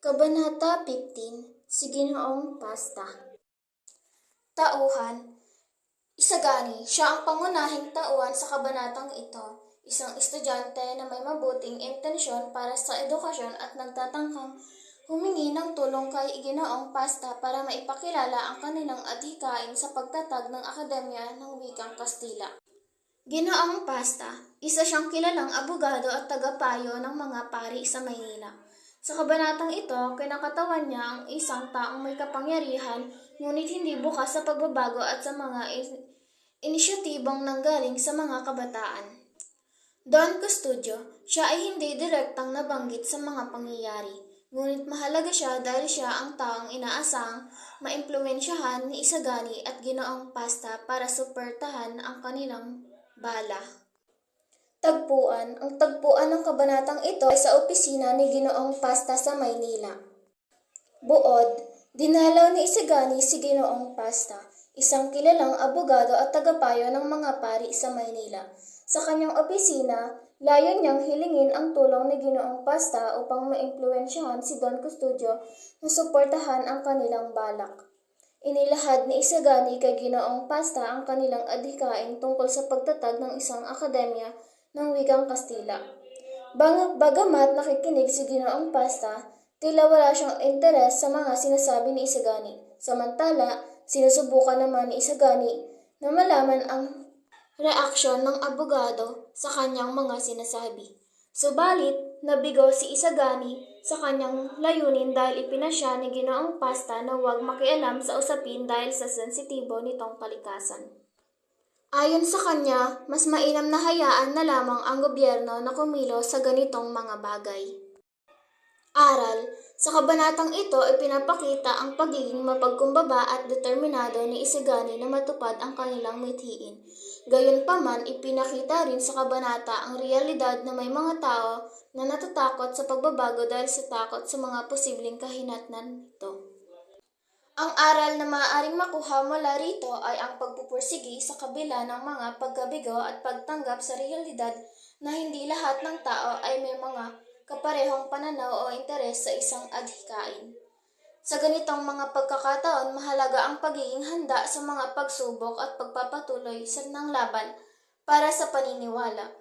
Kabanata 15, Si Ginoong Pasta. Tauhan. Isagani, siya ang pangunahing tauhan sa kabanatang ito, isang estudyante na may mabuting intensyon para sa edukasyon at nagtatangkang humingi ng tulong kay Ginoong Pasta para maipakilala ang kanilang adhikain sa pagtatag ng Akademya ng Wikang Kastila. Ginoong Pasta, isa siyang kilalang abogado at tagapayo ng mga pari sa Maynila. Sa kabanatang ito, kinakatawan niya ang isang taong may kapangyarihan ngunit hindi bukas sa pagbabago at sa mga inisyatibang nanggaling sa mga kabataan. Don Custodio, siya ay hindi direktang nabanggit sa mga pangyayari, ngunit mahalaga siya dahil siya ang taong inaasang maimpluwensyahan ni Isagani at Ginoong Pasta para suportahan ang kanilang bala. Tagpuan. Ang tagpuan ng kabanatang ito ay sa opisina ni Ginoong Pasta sa Maynila. Buod, dinalaw ni Isagani si Ginoong Pasta, isang kilalang abogado at tagapayo ng mga pari sa Maynila. Sa kanyang opisina, layon niyang hilingin ang tulong ni Ginoong Pasta upang maimpluwensyahan si Don Custodio na suportahan ang kanilang balak. Inilahad ni Isagani kay Ginoong Pasta ang kanilang adhikain tungkol sa pagtatag ng isang akademya ng Wikang Kastila. Bagamat nakikinig si Ginoong Pasta, tila wala siyang interes sa mga sinasabi ni Isagani. Samantala, sinusubukan naman ni Isagani na malaman ang reaksyon ng abogado sa kanyang mga sinasabi. Subalit, nabigo si Isagani sa kanyang layunin dahil ipinasya ni Ginoong Pasta na huwag makialam sa usapin dahil sa sensitibo nitong kalikasan. Ayon sa kanya, mas mainam na hayaan na lamang ang gobyerno na kumilos sa ganitong mga bagay. Aral, sa kabanatang ito ipinapakita ang pagiging mapagkumbaba at determinado ni Isagani na matupad ang kanilang mithiin. Gayunpaman, ipinakita rin sa kabanata ang realidad na may mga tao na natatakot sa pagbabago dahil sa takot sa mga posibleng kahinatnan nito. Ang aral na maaaring makuha mula rito ay ang pagpupursigi sa kabila ng mga pagkabigo at pagtanggap sa realidad na hindi lahat ng tao ay may mga kaparehong pananaw o interes sa isang adhikain. Sa ganitong mga pagkakataon, mahalaga ang pagiging handa sa mga pagsubok at pagpapatuloy ng laban para sa paniniwala.